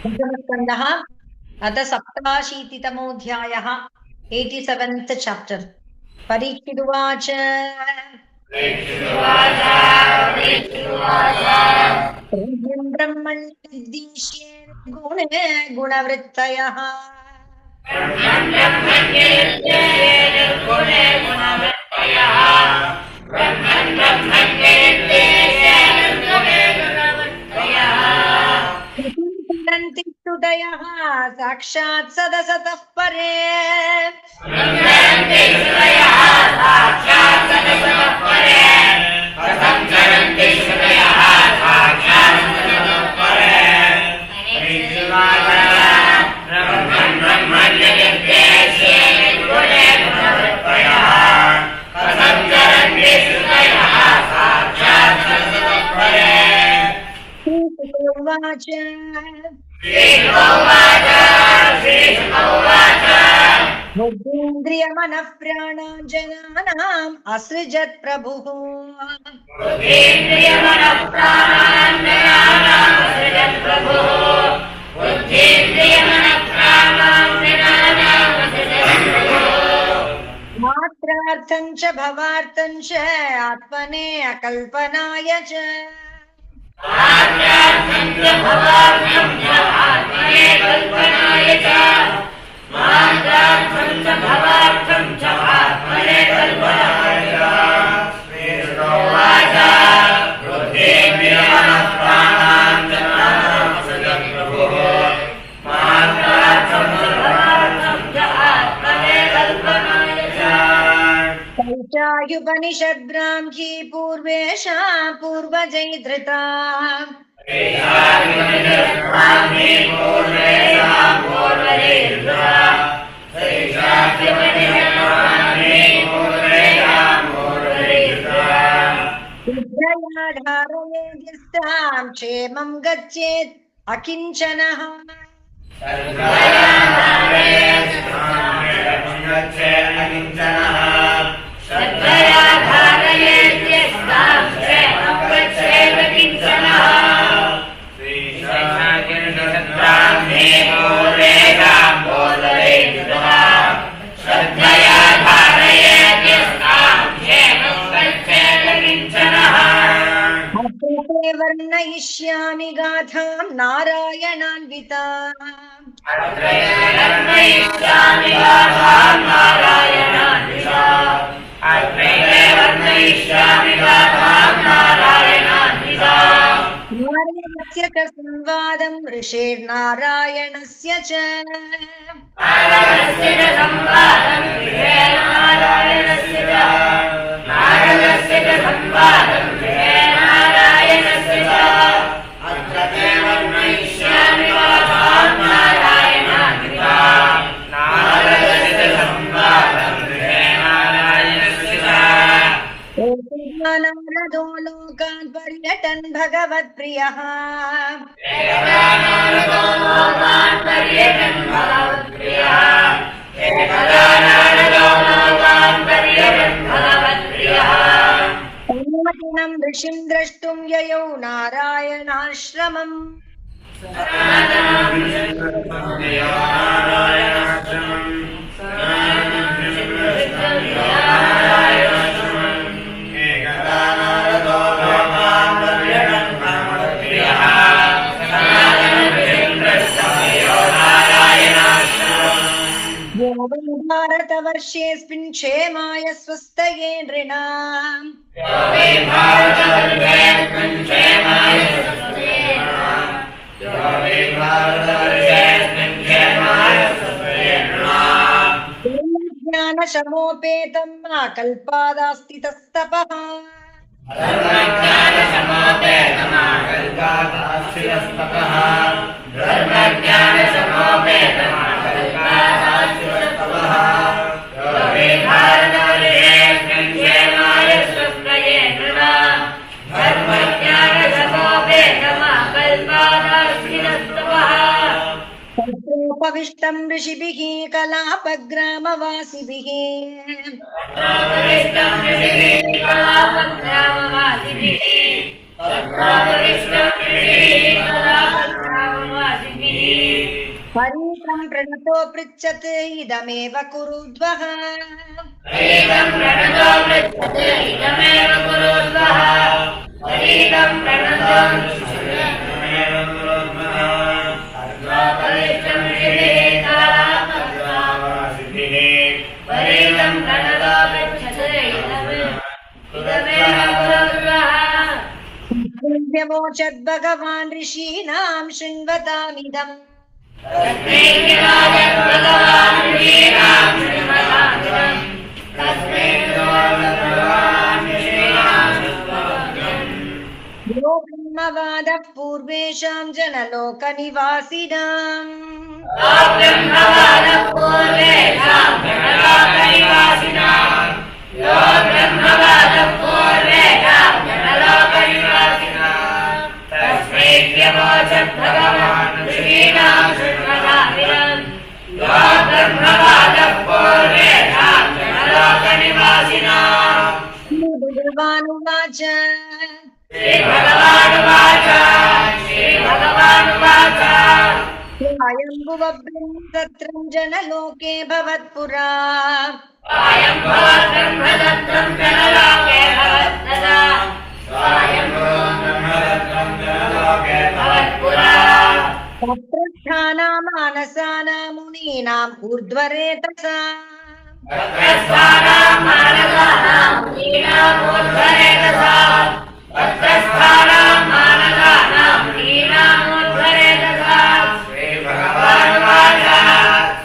पंचमस्कन्धः अथ 87तमोऽध्यायः 87th chapter. परीक्षिदुवाच ब्रह्मण्यद्दिश्ये गुणे गुणवृत्तयः स्तुतयः साक्षात् सदसतः परे बुद्धीन्द्रियमनः प्राणाञ्जनानाम् असृजत् प्रभुः मात्रार्थं च भवार्थं च आत्मने अकल्पनाय च उपनिषद्ब्राह्मी पूर्वेषां पूर्वजै धृता धारयेद्यस्तां क्षेमं गच्छेत् अकिञ्चनः वर्णयिष्यामि गाथां नारायणान्विताम् नारायणस्य च संवादं ऋषिर्नारायणस्य च नारदो लोकान् पर्यटन् भगवत्प्रियः अनुमतिनं ऋषिं द्रष्टुं ययौ नारायणाश्रमम् भारतवर्षेऽस्मिन् क्षेमाय स्वस्तये नृणाम् ज्ञानशमोपेतं कल्पादास्ति तस्तपः उपविष्टं ऋषिभिः कलापग्रामवासिभिः परीतं प्रणतो पृच्छत् इदमेव कुरुद्वः परीतं प्रणतो पृच्छत् इदमेव कुरुद्वः परीतं प्रणतो पृच्छत् इदमेव कुरुद्वः अद्वापरिष्टं शिवेः कालापद्वावासिभिः परीतं प्रणतो पृच्छत् इदमेव कुरुद्वः व्यवोचद् भगवान् ऋषीणां शृण्वतामिदम् यो ब्रह्मवादः पूर्वेषां जनलोकनिवासिनाम् भगवान् ऋषीणां शृण्वतामिदम् यो ब्रह्मवादः पूर्वेषां जनलोकनिवासिनाम् भगवानुवाच श्रीभगवानुवाच स्वयम्भुवब्रह्मदत्रं जनलोके भवत्पुरा स्वयम्भुवब्रह्मदत्तं जनलोके भवत्पुरा स्वयम्भुवब्रह्मदत्तं जनलोके भवत्पुरा तत्र स्थाना मानसानां मुनीनाम् ऊर्ध्वरेतसा तत्रस्थानां मानसानां मुनीनाम् ऊर्ध्वरेतसा तत्रस्थानां मानसानां मुनीनाम् ऊर्ध्वरेतसा श्रीभगवानुवाच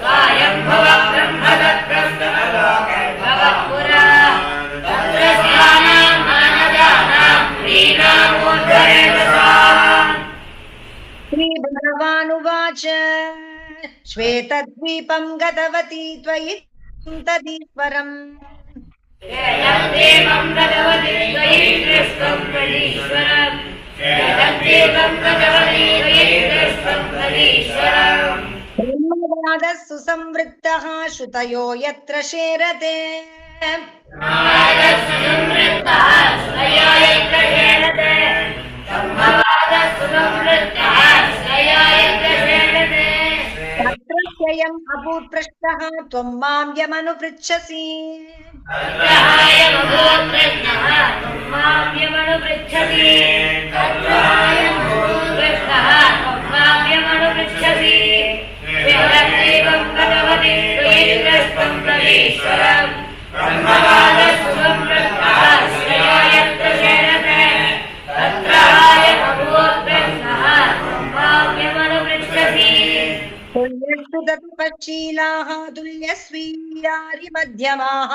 स्वयम्भुवब्रह्मदत्तं जनलोके भवत्पुरा तत्रस्थानां मानसानां मुनीनाम् ऊर्ध्वरेतसा श्रीभगवानुवाच श्वेतद्वीपं गतवती त्वयि तदीश्वरम् श्वेतद्वीपं गतवती त्वयि दृष्टं तदीश्वरम् श्वेतद्वीपं गतवती त्वयि दृष्टं तदीश्वरम् ब्रह्मवादः सुसंवृत्तः श्रुतयो यत्र शेरते तत्र स्वयम् अभूत्प्रष्टः त्वं मां यमनुपृच्छसि तुल्यस्तु तत्पशीलाः तुल्यस्वीयारिमध्यमाः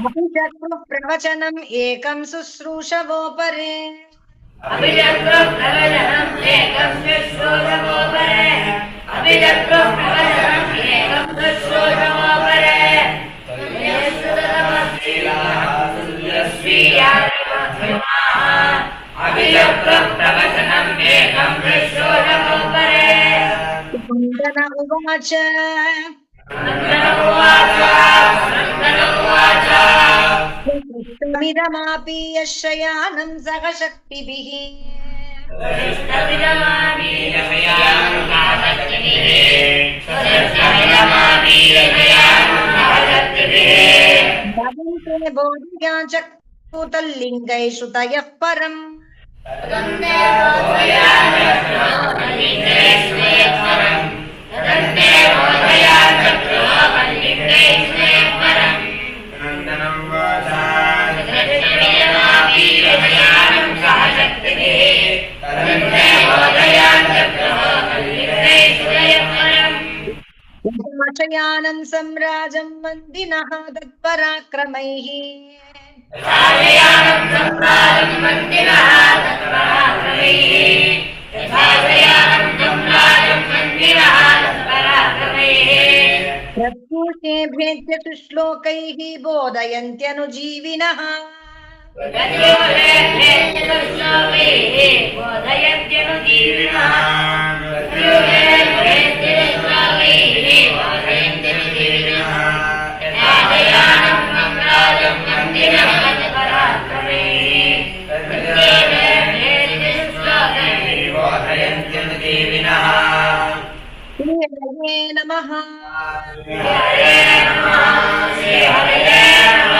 अभिचक्रुः प्रवचनम् एकं शुश्रूषवोपरे कुन्दन उवाच कृष्णमिदमापि यशयानं सह शक्तिभिः भवन्ते बोधया चक्रुतल्लिङ्गैः श्रुतयः परम् शयानं सम्राजं वन्दिनः तत्पराक्रमैः प्रत्यूषे भेद्यतु श्लोकैः बोधयन्त्यनुजीविनः ಶ್ರೀಹರಯೇ ನಮಃ. ಹರೇ ನಮಃ ಶ್ರೀ ಹರೇ ನಮಃ